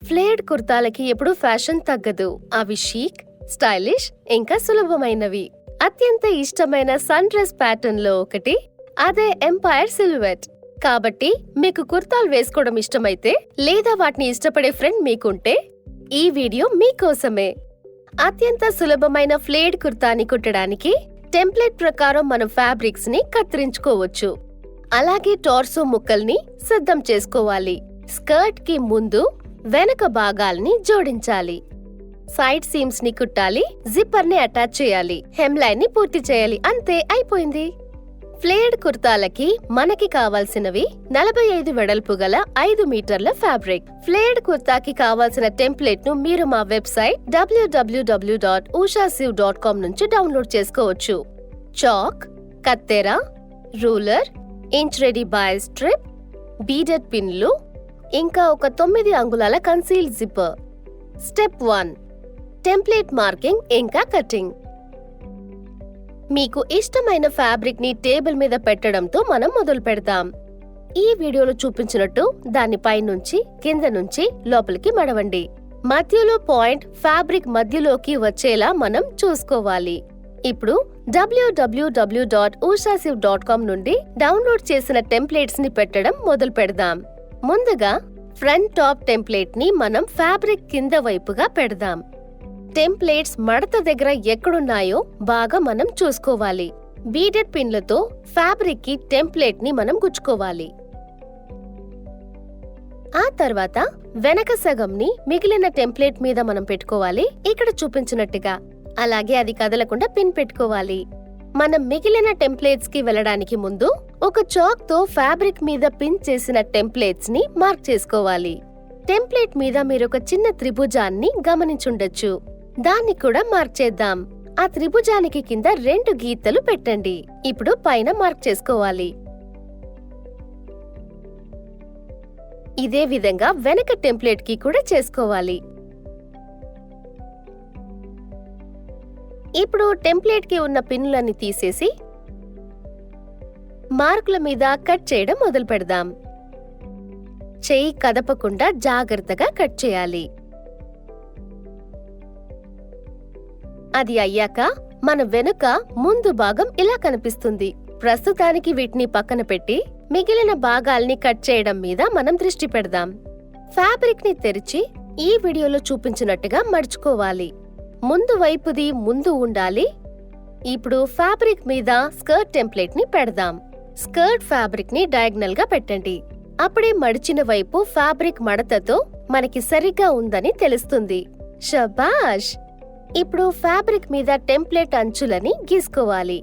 Flared కుర్తాలకి ఎప్పుడూ fashion తగ్గదు. అవి షీక్, స్టైలిష్ ఇంకా సులభమైనవి. అత్యంత ఇష్టమైన సన్ డ్రెస్ ప్యాటర్న్ లో ఒకటి అదే ఎంపైర్ సిల్హుయెట్. కాబట్టి మీకు కుర్తాలు వేసుకోవడం ఇష్టమైతే లేదా వాటిని ఇష్టపడే ఫ్రెండ్ మీకుంటే ఈ వీడియో మీకోసమే. అత్యంత సులభమైన ఫ్లేర్డ్ కుర్తాని కుట్టడానికి టెంప్లెట్ ప్రకారం మనం ఫ్యాబ్రిక్స్ ని కత్తిరించుకోవచ్చు. అలాగే టార్సో ముక్కల్ని సిద్ధం చేసుకోవాలి. స్కర్ట్ కి ముందు వెనక భాగాల్ని జోడించాలి. సైడ్ సీమ్స్ ని కుట్టాలి. జిప్పర్ ని అటాచ్ చేయాలి. హెమ్లైన్ ని పూర్తి చేయాలి. అంతే, అయిపోయింది. ఫ్లేర్డ్ కుర్తాలకి మనకి కావాల్సినవి 45 వెడల్పు గల 5 మీటర్ల ఫ్యాబ్రిక్. ఫ్లేర్డ్ కుర్తాకి కావాల్సిన టెంప్లెట్ ను మీరు మా వెబ్సైట్ www.ushasiv.com నుంచి డౌన్లోడ్ చేసుకోవచ్చు. చాక్, కత్తెర, ruler, inch ready bias strip, beaded పిన్లు, ఇంకా ఒక 9 అంగుళాల conceal zipper. Step 1, template marking ఇంకా కటింగ్. మీకు ఇష్టమైన ఫ్యాబ్రిక్ ని టేబుల్ మీద పెట్టడంతో మనం మొదలు పెడతాం. ఈ వీడియోలో చూపించినట్టు దాన్ని పైనుంచి కింద నుంచి లోపలికి మడవండి. మధ్యలో పాయింట్ ఫ్యాబ్రిక్ మధ్యలోకి వచ్చేలా మనం చూసుకోవాలి. ఇప్పుడు www.ushasiv.com నుండి డౌన్లోడ్ చేసిన టెంప్లెట్స్ ని పెట్టడం మొదలు పెడదాం. ముందుగా ఫ్రంట్ టాప్ టెంప్లెట్ ని మనం ఫ్యాబ్రిక్ కింద వైపుగా పెడదాం. టెంప్లెట్స్ మడత దగ్గర ఎక్కడున్నాయో బాగా మనం చూసుకోవాలి. బీడెడ్ పిన్లతో ఫ్యాబ్రిక్ కి టెంప్లెట్ ని మనం గుచ్చుకోవాలి. ఆ తర్వాత వెనక సగం ని మిగిలిన టెంప్లెట్ మీద మనం పెట్టుకోవాలి, ఇక్కడ చూపించినట్టుగా. అలాగే అది కదలకుండా పిన్ పెట్టుకోవాలి. మనం మిగిలిన టెంప్లెట్స్ కి వెళ్ళడానికి ముందు ఒక చాక్ తో ఫ్యాబ్రిక్ మీద పిన్ చేసిన టెంప్లెట్స్ ని మార్క్ చేసుకోవాలి. టెంప్లెట్ మీద మీరొక చిన్న త్రిభుజాన్ని గమనించుండొచ్చు. దాన్ని కూడా మార్క్ చేద్దాం. ఆ త్రిభుజానికి కింద 2 గీతలు పెట్టండి. ఇప్పుడు పైన మార్క్ చేసుకోవాలి. ఇదే విధంగా వెనక టెంప్లెట్ కి కూడా చేసుకోవాలి. ఇప్పుడు టెంప్లెట్ కి ఉన్న పిన్నులన్నీ తీసేసి మార్కుల మీద కట్ చేయడం మొదలు పెడదాం. చెయ్యి కదపకుండా జాగ్రత్తగా కట్ చేయాలి. అది అయ్యాక మన వెనుక ముందు భాగం ఇలా కనిపిస్తుంది. ప్రస్తుతానికి వీటిని పక్కన పెట్టి మిగిలిన భాగాల్ని కట్ చేయడం మీద మనం దృష్టి పెడదాం. ఫ్యాబ్రిక్ ని తెరిచి ఈ వీడియోలో చూపించినట్టుగా మడుచుకోవాలి. ముందు వైపుది ముందు ఉండాలి. ఇప్పుడు ఫ్యాబ్రిక్ మీద స్కర్ట్ టెంప్లెట్ ని పెడదాం. స్కర్ట్ ఫ్యాబ్రిక్ ని డయాగ్నల్ గా పెట్టండి. అప్పుడే మడిచిన వైపు ఫ్యాబ్రిక్ మడతతో మనకి సరిగ్గా ఉందని తెలుస్తుంది. శబాష్! ఇప్పుడు ఫ్యాబ్రిక్ మీద టెంప్లెట్ అంచులని గీసుకోవాలి.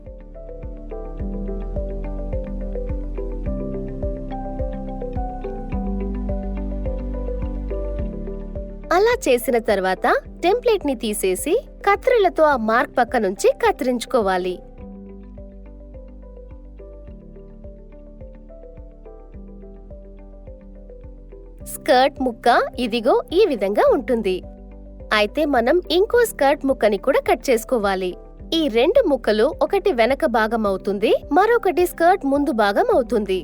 అలా చేసిన తర్వాత టెంప్లెట్ ని తీసేసి కత్తిరలతో ఆ మార్క్ పక్క నుంచి కత్తిరించుకోవాలి. స్కర్ట్ ముక్క ఇదిగో ఈ విధంగా ఉంటుంది. అయితే మనం ఇంకో స్కర్ట్ ముక్కని కూడా కట్ చేసుకోవాలి. ఈ 2 ముక్కలు ఒకటి వెనక భాగం అవుతుంది, మరొకటి స్కర్ట్ ముందు భాగం అవుతుంది.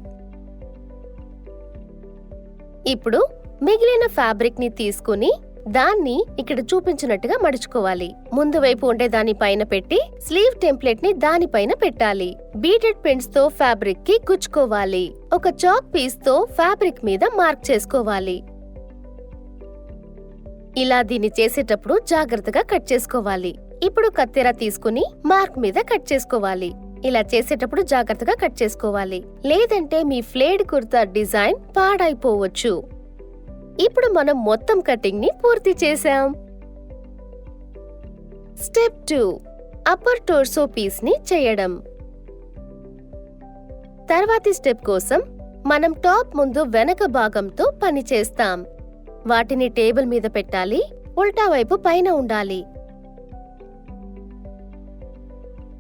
ఇప్పుడు మిగిలిన ఫ్యాబ్రిక్ ని తీసుకుని దాన్ని ఇక్కడ చూపించినట్టుగా మడుచుకోవాలి. ముందు వైపు ఉండే దాని పైన పెట్టి స్లీవ్ టెంప్లెట్ ని దానిపైన పెట్టాలి. బీడెడ్ పిన్స్ తో ఫ్యాబ్రిక్ కి గుచ్చుకోవాలి. ఒక చాక్ పీస్ తో ఫ్యాబ్రిక్ మీద మార్క్ చేసుకోవాలి. ఇలా దీన్ని చేసేటప్పుడు జాగ్రత్తగా కట్ చేసుకోవాలి. ఇప్పుడు కత్తెర తీసుకుని మార్క్ మీద కట్ చేసుకోవాలి. ఇలా చేసేటప్పుడు జాగ్రత్తగా కట్ చేసుకోవాలి, లేదంటే మీ ఫ్లేర్డ్ కుర్తా డిజైన్ పాడైపోవచ్చు. ఇప్పుడు మనం మొత్తం కటింగ్ ని పూర్తి చేసాం. స్టెప్ 2, అప్పర్ టోర్సో పీస్ ని చేయడం. తర్వాతి స్టెప్ కోసం మనం టాప్ ముందు వెనక భాగంతో పని చేస్తాం. వాటిని టేబుల్ మీద పెట్టాలి. ఉల్టా వైపు పైన ఉండాలి.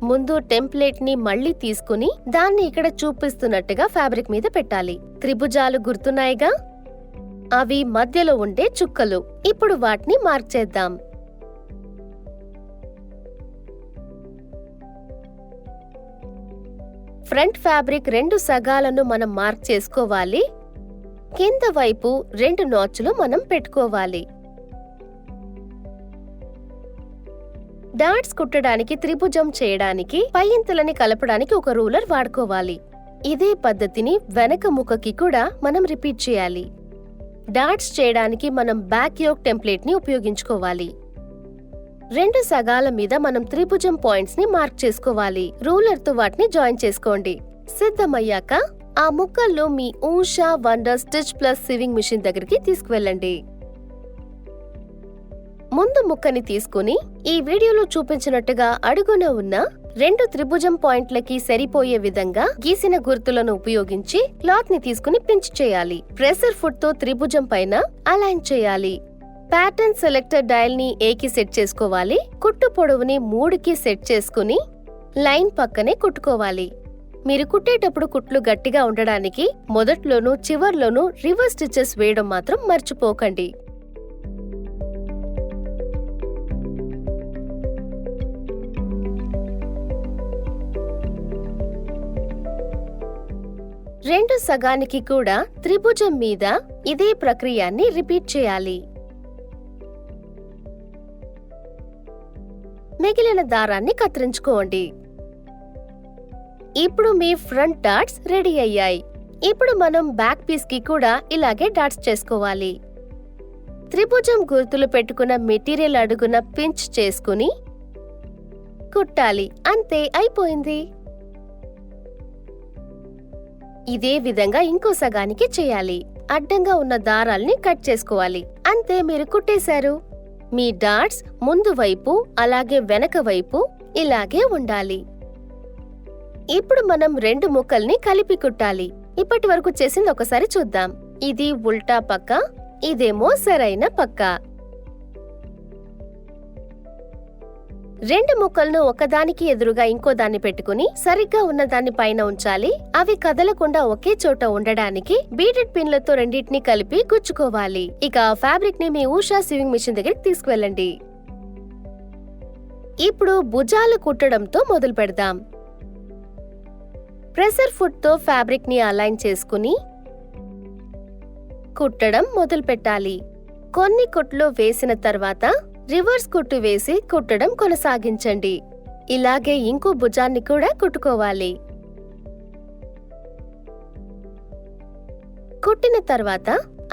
ముందు టెంప్లెట్ ని మళ్ళీ తీసుకుని దాన్ని ఇక్కడ చూపిస్తున్నట్టుగా ఫ్యాబ్రిక్ మీద పెట్టాలి. త్రిభుజాలు గుర్తున్నాయిగా, అవి మధ్యలో ఉండే చుక్కలు. ఇప్పుడు వాటిని మార్క్ చేద్దాం. ఫ్రంట్ ఫ్యాబ్రిక్ 2 సగాలను మనం మార్క్ చేసుకోవాలి. కింద వైపు 2 నాచ్లు మనం పెట్టుకోవాలి. డాట్స్ కుట్టడానికి త్రిభుజం చేయడానికి పైంతలని కలపడానికి ఒక రూలర్ వాడుకోవాలి. ఇదే పద్ధతిని వెనక ముక్కకి కూడా మనం రిపీట్ చేయాలి. డాట్స్ చేయడానికి మనం బ్యాక్ యోక్ టెంప్లెట్ ని ఉపయోగించుకోవాలి. 2 సగాల మీద మనం త్రిభుజం పాయింట్స్ ని మార్క్ చేసుకోవాలి. రూలర్ తో వాటిని జాయిన్ చేసుకోండి. సిద్ధమయ్యాక ఆ ముక్కల్లో మీ Usha wonder stitch plus sewing machine దగ్గరికి తీసుకువెళ్ళండి. ముందు ముక్కని తీసుకుని ఈ వీడియోలో చూపించినట్టుగా అడుగున ఉన్న 2 త్రిభుజం పాయింట్లకి సరిపోయే విధంగా గీసిన గుర్తులను ఉపయోగించి క్లాత్ ని తీసుకుని పించ్ చేయాలి. ప్రెషర్ ఫుట్ తో త్రిభుజం పైన అలైన్ చేయాలి. ప్యాటర్న్ సెలెక్టర్ డయల్ ని ఏకి సెట్ చేసుకోవాలి. కుట్టు పొడవుని 3కి సెట్ చేసుకుని లైన్ పక్కనే కుట్టుకోవాలి. మీరు కుట్టేటప్పుడు కుట్లు గట్టిగా ఉండడానికి మొదట్లోనూ చివర్లోనూ రివర్స్ స్టిచెస్ వేయడం మాత్రం మర్చిపోకండి. రెండు సగానికి కూడా త్రిభుజం మీద ఇదే ప్రక్రియని రిపీట్ చేయాలి. మిగిలిన దారాన్ని కత్తిరించుకోండి. ఇప్పుడు మీ ఫ్రంట్ డాట్స్ రెడీ అయ్యాయి. ఇప్పుడు మనం బ్యాక్ పీస్ కి కూడా ఇలాగే డాట్స్ చేసుకోవాలి. త్రిభుజం గుర్తులు పెట్టుకున్న మెటీరియల్ అడుగున పించ్ చేసుకుని కుట్టాలి. అంతే, అయిపోయింది. ఇదే విధంగా ఇంకో సగానికి చేయాలి. అడ్డంగా ఉన్న దారాల్ని కట్ చేసుకోవాలి. అంతే, మీరు కుట్టేశారు. మీ డాట్స్ ముందు వైపు అలాగే వెనక వైపు ఇలాగే ఉండాలి. ఇప్పుడు మనం 2 ముక్కల్ని కలిపి కుట్టాలి. ఇప్పటి వరకు చేసింది ఒకసారి చూద్దాం. ఇది ఉల్టా పక్క, ఇదేమో సరైన పక్క. 2 ముక్కలను ఒకదానికి ఎదురుగా ఇంకో దాన్ని పెట్టుకుని సరిగ్గా ఉన్న దాన్ని పైన ఉంచాలి. అవి కదలకుండా ఒకే చోట ఉండడానికి బీడెడ్ పిన్లతో రెండింటిని కలిపి గుచ్చుకోవాలి. ఇక ఫ్యాబ్రిక్ ని మీ ఊషా సివింగ్ మిషన్ దగ్గరికి తీసుకువెళ్ళండి. ఇప్పుడు భుజాలు కుట్టడంతో మొదలు పెడదాం. ప్రెషర్ ఫుట్ తో ఫ్యాబ్రిక్ ని అలైన్ చేసుకుని కుట్టడం మొదలు పెట్టాలి. కొన్ని కుట్లు వేసిన తర్వాత రివర్స్ కుట్టు వేసి కుట్టడం కొనసాగించండి. ఇలాగే ఇంకో భుజాన్ని కూడా కుట్టుకోవాలి. కుట్టిన తర్వాత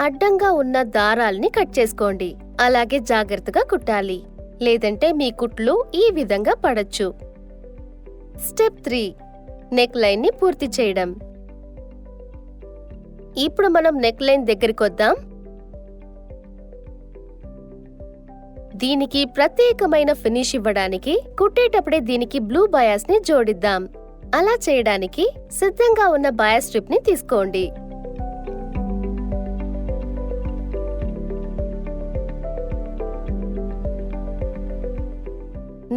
అడ్డంగా ఉన్న దారాల్ని కట్ చేసుకోండి. అలాగే జాగ్రత్తగా కుట్టాలి, లేదంటే మీ కుట్లు ఈ విధంగా పడచ్చు. స్టెప్ 3, నెక్ లైన్ ని పూర్తి చేయడం. ఇప్పుడు మనం నెక్ లైన్ దగ్గరికొద్దాం. దీనికి ప్రత్యేకమైన ఫినిష్ ఇవ్వడానికి కుట్టేటప్పుడే దీనికి బ్లూ బయాస్ ని జోడిద్దాం. అలా చేయడానికి సిద్ధంగా ఉన్న బయాస్ స్ట్రిప్ ని తీసుకోండి.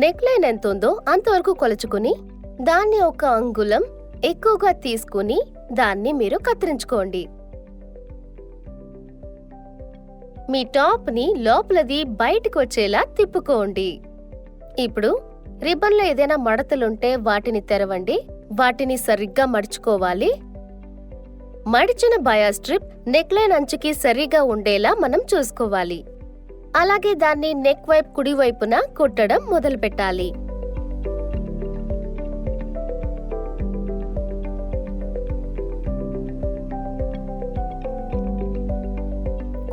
నెక్ లైన్ ఎంతుందో అంతవరకు కొలుచుకుని దాన్ని 1 అంగుళం ఎక్కువగా తీసుకుని దాన్ని మీరు కత్తిరించుకోండి. మీ టాప్ ని లోపలది బయటికి వచ్చేలా తిప్పుకోండి. ఇప్పుడు రిబ్బన్లో ఏదైనా మడతలుంటే వాటిని తెరవండి. వాటిని సరిగ్గా మడుచుకోవాలి. మడిచిన బయా స్ట్రిప్ నెక్ లైన్ అంచుకి సరిగా ఉండేలా మనం చూసుకోవాలి. అలాగే దాన్ని నెక్ వైపు కుడివైపున కుట్టడం మొదలు పెట్టాలి.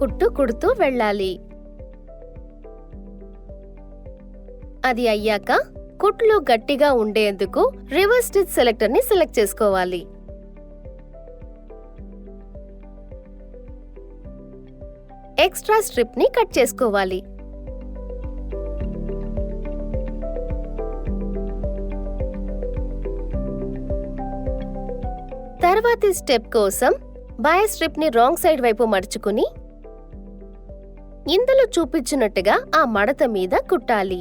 కుట్టు కుడుతూ వెళ్ళాలి. అది అయ్యాక కుట్లు గట్టిగా ఉండేందుకు రివర్స్ స్టిచ్ సెలెక్టర్ ని సెలెక్ట్ చేసుకోవాలి. ఎక్స్ట్రా స్ట్రిప్ ని కట్ చేసుకోవాలి. తర్వాతి స్టెప్ కోసం బయా స్ట్రిప్ ని రాంగ్ సైడ్ వైపు మడుచుకుని ఇందులో చూపించినట్టుగా ఆ మడత మీద కుట్టాలి.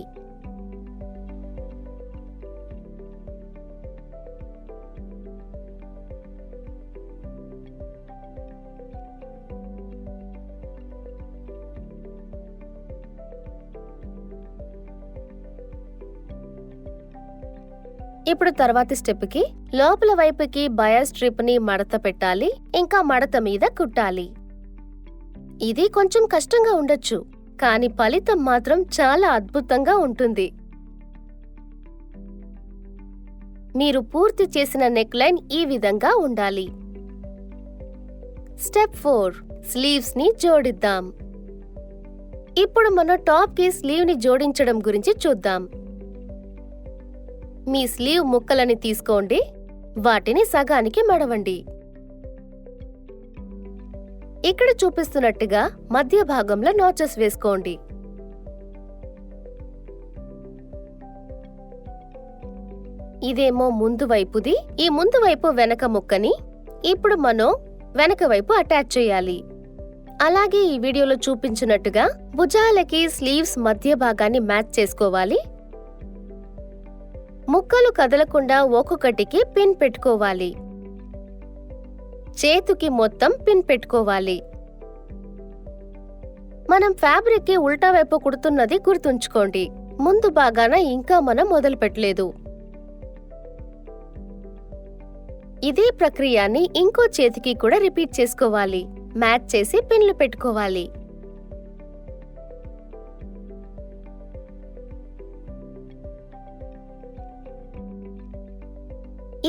ఇప్పుడు తర్వాతి స్టెప్ కి లోపల వైపుకి బయా స్ట్రిప్ ని మడత పెట్టాలి. ఇంకా మడత మీద కుట్టాలి. ఇది కొంచెం కష్టంగా ఉండొచ్చు, కానీ ఫలితం మాత్రం చాలా అద్భుతంగా ఉంటుంది. మీరు పూర్తి చేసిన నెక్లైన్ ఈ విధంగా ఉండాలి. స్టెప్ 4 స్లీవ్స్ ని జోడిద్దాం. ఇప్పుడు మన టాప్ కి స్లీవ్ ని జోడించడం గురించి చూద్దాం. మీ స్లీవ్ ముక్కలని తీసుకోండి, వాటిని సగానికి మడవండి. ఇక్కడ చూపిస్తున్నట్టుగా మధ్య భాగంలో నాచెస్ వేసుకోండి. ఇదేమో ముందు వైపుది, ఈ ముందు వైపు వెనక ముక్కని ఇప్పుడు మనం వెనక వైపు అటాచ్ చేయాలి. అలాగే ఈ వీడియోలో చూపించినట్టుగా భుజాలకి స్లీవ్స్ మధ్య భాగాన్ని మ్యాచ్ చేసుకోవాలి. ముక్కలు కదలకుండా ఒక్కొక్కటికి పిన్ పెట్టుకోవాలి. చేతికి మొత్తం పిన్ పెట్టుకోవాలి. మనం ఫ్యాబ్రిక్ కి ఉల్టా వైపు కుడుతున్నది గుర్తుంచుకోండి. ముందు భాగాన ఇంకా మనం మొదలు పెట్టలేదు. ఇదే ప్రక్రియని ఇంకో చేతికి కూడా రిపీట్ చేసుకోవాలి. మ్యాచ్ చేసి పిన్లు పెట్టుకోవాలి.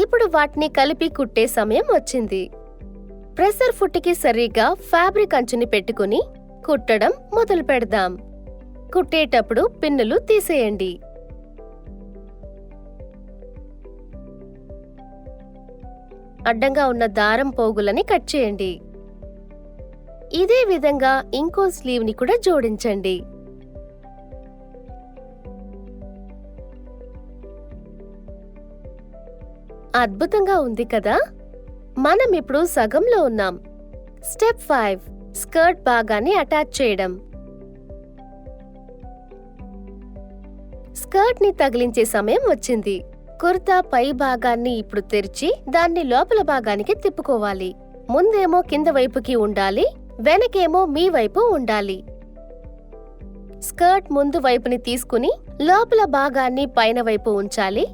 ఇప్పుడు వాటిని కలిపి కుట్టే సమయం వచ్చింది. ప్రెసర్ ఫుట్కి సరిగా ఫ్యాబ్రిక్ అంచుని పెట్టుకుని కుట్టడం మొదలు పెడదాం. కుట్టేటప్పుడు పిన్నులు తీసేయండి. అడ్డంగా ఉన్న దారం పోగులని కట్ చేయండి. ఇదే విధంగా ఇంకో స్లీవ్ ని కూడా జోడించండి. అద్భుతంగా ఉంది కదా? మనం ఇప్పుడు సగంలో ఉన్నాం. స్టెప్ 5 స్కర్ట్ భాగాన్ని అటాచ్ చేయడం. స్కర్ట్ ని తగిలించే సమయం వచ్చింది. కుర్తా పై భాగాన్ని ఇప్పుడు తెరిచి దాన్ని లోపల భాగానికి తిప్పుకోవాలి. ముందేమో కింద వైపుకి ఉండాలి, వెనకేమో మీ వైపు ఉండాలి. స్కర్ట్ ముందు వైపుని తీసుకుని లోపల భాగాన్ని పైన వైపు ఉంచాలి.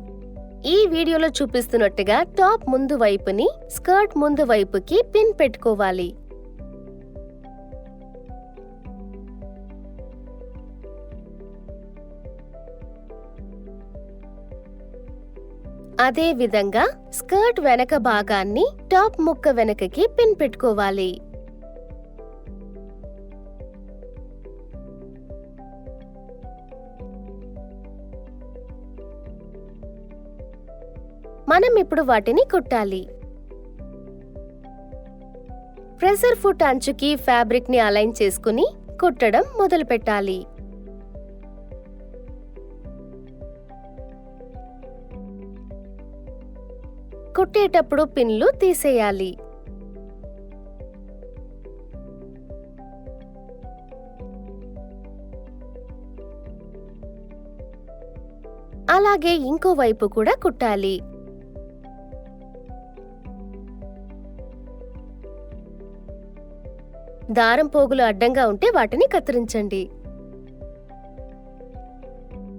ఈ వీడియోలో చూపిస్తున్నట్టుగా టాప్ ముందు వైపుని స్కర్ట్ ముందు వైపుకి పిన్ పెట్టుకోవాలి. అదే విధంగా స్కర్ట్ వెనక భాగాన్ని టాప్ ముక్క వెనకకి పిన్ పెట్టుకోవాలి. మనం ఇప్పుడు వాటిని కుట్టాలి. ప్రెసర్ ఫుట్ అంచుకి ఫ్యాబ్రిక్ ని అలైన్ చేసుకుని కుట్టడం మొదలు పెట్టాలి. కుట్టేటప్పుడు పిన్లు తీసేయాలి. అలాగే ఇంకో వైపు కూడా కుట్టాలి. దారం పోగులు అడ్డంగా ఉంటే వాటిని కత్తిరించండి.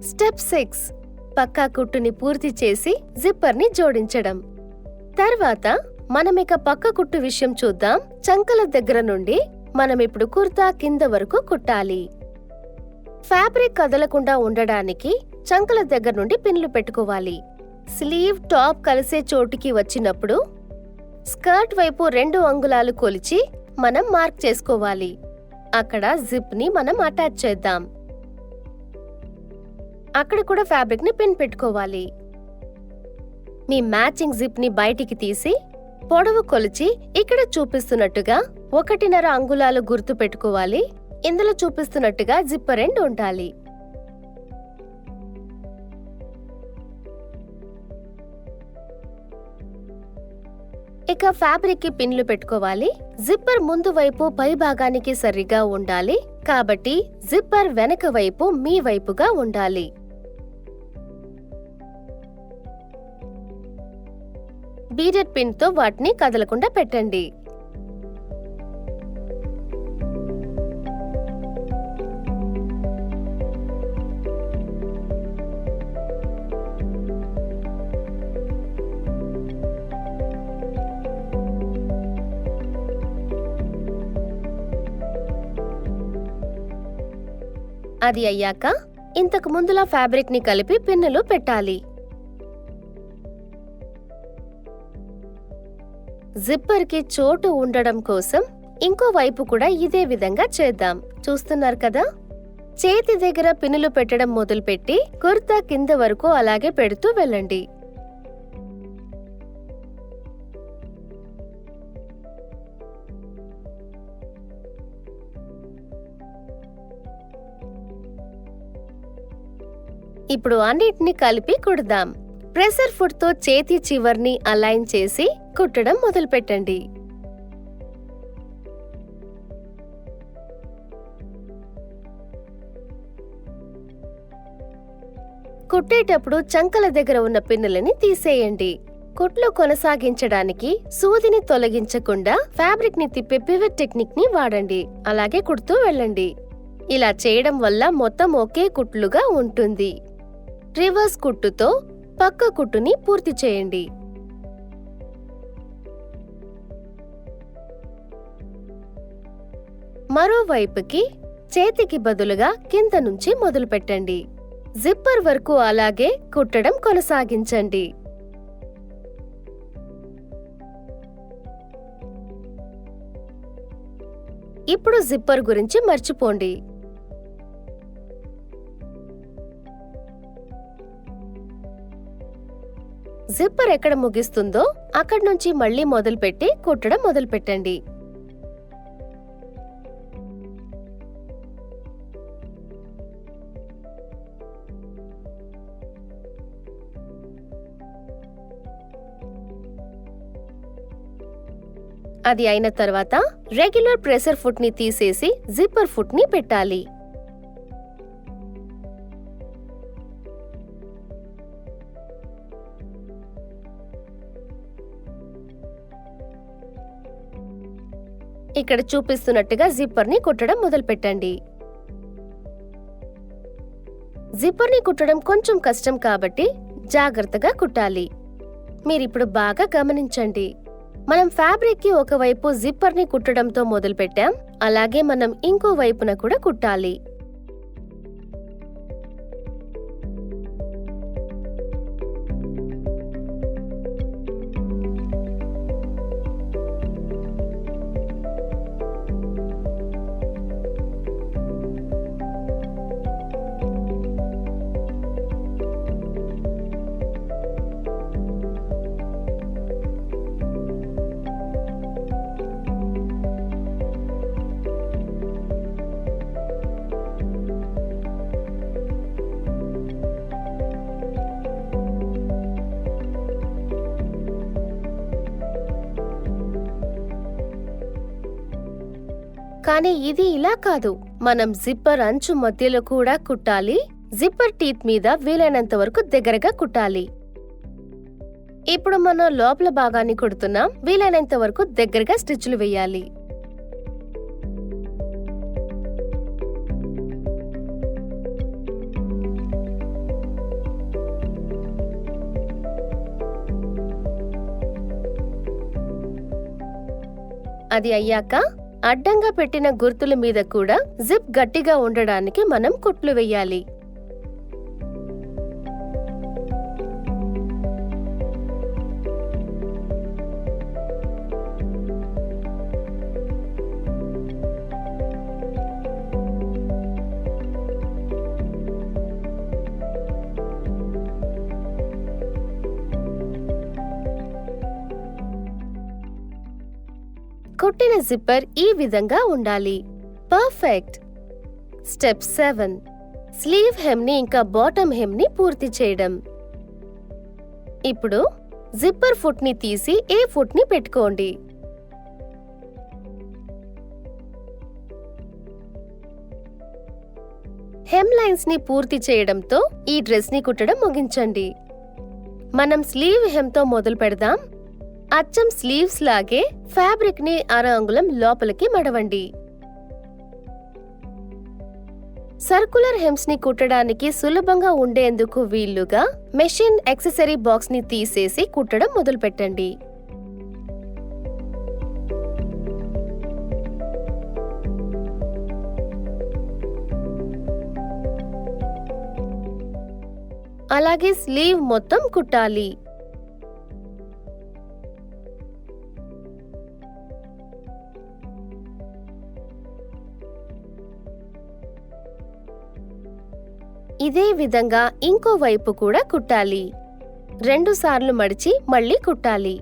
స్టెప్ 6 పక్కా కుట్టుని పూర్తి చేసి జిప్పర్ ని జోడించడం. తర్వాత మనమిక పక్క కుట్టు విషయం చూద్దాం. చంకల దగ్గర నుండి మనమిప్పుడు కుర్తా కింద వరకు కుట్టాలి. ఫ్యాబ్రిక్ కదలకుండా ఉండడానికి చంకల దగ్గర నుండి పిన్లు పెట్టుకోవాలి. స్లీవ్ టాప్ కలిసే చోటుకి వచ్చినప్పుడు స్కర్ట్ వైపు 2 అంగుళాలు కొలిచి మనం మార్క్ చేసుకోవాలి. అక్కడ జిప్ ని మనం అటాచ్ చేద్దాం. అక్కడ కూడా ఫ్యాబ్రిక్ ని పిన్ పెట్టుకోవాలి. మీ మ్యాచింగ్ జిప్ ని బయటికి తీసి పొడవు కొలిచి ఇక్కడ చూపిస్తున్నట్టుగా 1.5 అంగుళాలు గుర్తు పెట్టుకోవాలి. ఇందులో చూపిస్తున్నట్టుగా జిప్పర్ ఎండ్ ఉండాలి. ఇక ఫ్యాబ్రిక్ కి పిన్లు పెట్టుకోవాలి. జిప్పర్ ముందు వైపు పై భాగానికి సరిగా ఉండాలి కాబట్టి జిప్పర్ వెనక వైపు మీ వైపుగా ఉండాలి. బీడెడ్ పిన్ తో వాటిని కదలకుండా పెట్టండి. అది అయ్యాక ఇంతకు ముందులా ఫ్యాబ్రిక్ ని కలిపి పిన్నులు పెట్టాలి. జిప్పర్ కి చోటు ఉండడం కోసం ఇంకో వైపు కూడా ఇదే విధంగా చేద్దాం. చూస్తున్నారు కదా, చేతి దగ్గర పిన్నులు పెట్టడం మొదలుపెట్టి కుర్తా కింద వరకు అలాగే పెడుతూ వెళ్ళండి. ఇప్పుడు అన్నిటిని కలిపి కుడదాం. ప్రెషర్ ఫుట్ తో చేతి చివర్ని అలైన్ చేసి కుట్టడం మొదలుపెట్టండి. కుట్టేటప్పుడు చంకల దగ్గర ఉన్న పిన్నులని తీసేయండి. కుట్లు కొనసాగించడానికి సూదిని తొలగించకుండా ఫ్యాబ్రిక్ ని తిప్పే పివట్ టెక్నిక్ ని వాడండి. అలాగే కుడుతూ వెళ్ళండి. ఇలా చేయడం వల్ల మొత్తం ఒకే కుట్లుగా ఉంటుంది. రివర్స్ కుట్టుతో పక్క కుట్టుని పూర్తి చేయండి. మరోవైపుకి చేతికి బదులుగా కింద నుంచి మొదలు పెట్టండి. జిప్పర్ వరకు అలాగే కుట్టడం కొనసాగించండి. ఇప్పుడు జిప్పర్ గురించి మర్చిపోండి. జిప్పర్ ఎక్కడ ముగిస్తుందో అక్కడి నుంచి మళ్ళీ మొదలుపెట్టి కుట్టడం మొదలుపెట్టండి. అది అయిన తర్వాత రెగ్యులర్ ప్రెషర్ ఫుట్ ని తీసేసి జిప్పర్ ఫుట్ ని పెట్టాలి. ఇక్కడ చూపిస్తున్నట్టుగా జిప్పర్ ని కుట్టడం మొదలుపెట్టండి. జిప్పర్ ని కుట్టడం కొంచెం కష్టం కాబట్టి జాగ్రత్తగా కుట్టాలి. మీరిప్పుడు బాగా గమనించండి. మనం ఫ్యాబ్రిక్ కి ఒకవైపు జిప్పర్ ని కుట్టడంతో మొదలుపెట్టాం, అలాగే మనం ఇంకో వైపున కూడా కుట్టాలి. కానీ ఇది ఇలా కాదు, మనం జిప్పర్ అంచు మధ్యలో కూడా కుట్టాలి. జిప్పర్ టీత్ మీద వీలైనంత వరకు దగ్గరగా కుట్టాలి. ఇప్పుడు మనం లోపల భాగాన్ని కుడుతున్నాం. వీలైనంత వరకు దగ్గరగా స్టిచ్లు వేయాలి. అది అయ్యాక అడ్డంగా పెట్టిన గుర్తుల మీద కూడా జిప్ గట్టిగా ఉండడానికి మనం కుట్లు వెయ్యాలి. కుట్టిన జిప్పర్ ఈ విధంగా ఉండాలి. పర్ఫెక్ట్. స్టెప్ 7, స్లీవ్ హెమ్ ని ఇంకా బాటమ్ హెమ్ ని పూర్తి చేయడం. ఇప్పుడు జిప్పర్ ఫుట్ ని తీసి ఏ ఫుట్ ని పెట్టుకోండి. హెమ్ లైన్స్ ని పూర్తి చేయడంతో ఈ డ్రెస్ ని కుట్టడం ముగించండి. మనం స్లీవ్ హెమ్ తో మొదలు పెడదాం. అచ్చం స్లీవ్స్ లాగే ఫ్యాబ్రిక్ ని అర అంగుళం లోపలికి మడవండి. సర్కులర్ హెమ్స్ ని కుట్టడానికి సులభంగా ఉండేందుకు వీలుగా మెషిన్ యాక్సెసరీ బాక్స్ ని తీసేసి కుట్టడం మొదలుపెట్టండి. అలాగే స్లీవ్ మొత్తం కుట్టాలి. ఇదే విధంగా ఇంకో వైపు కూడా కుట్టాలి. 2 సార్లు మడిచి మళ్ళీ కుట్టాలి.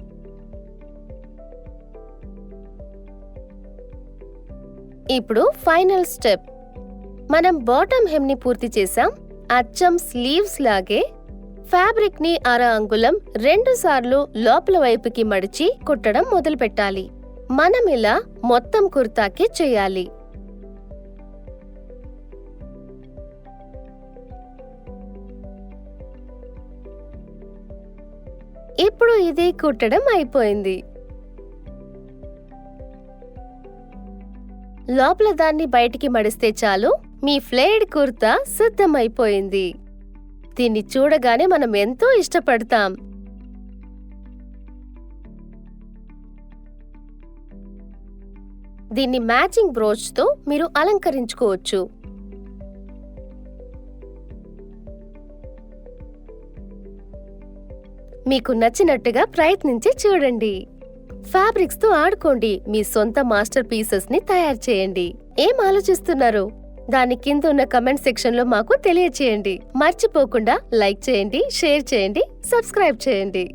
ఇప్పుడు ఫైనల్ స్టెప్. మనం బాటమ్ హెమ్ ని పూర్తి చేసాం. అచ్చం స్లీవ్స్ లాగే ఫ్యాబ్రిక్ ని 1/2 అంగుళం 2 సార్లు లోపల వైపుకి మడిచి కుట్టడం మొదలు పెట్టాలి. మనం ఇలా మొత్తం కుర్తాకి చేయాలి. ఇప్పుడు ఇది కుట్టడం అయిపోయింది. లోపల దాన్ని బయటికి మడిస్తే చాలు, మీ ఫ్లేడ్ కుర్తా సిద్ధమైపోయింది. దీన్ని చూడగానే మనం ఎంతో ఇష్టపడతాం. దీన్ని మ్యాచింగ్ బ్రోచ్ తో మీరు అలంకరించుకోవచ్చు. మీకు నచ్చినట్టుగా ప్రయత్నించి చూడండి. ఫ్యాబ్రిక్స్ తో ఆడుకోండి. మీ సొంత మాస్టర్ పీసెస్ ని తయారు చేయండి. ఏం ఆలోచిస్తున్నారు? దాని కింద ఉన్న కమెంట్ సెక్షన్ లో మాకు తెలియచేయండి. మర్చిపోకుండా లైక్ చేయండి, షేర్ చేయండి, సబ్స్క్రైబ్ చేయండి.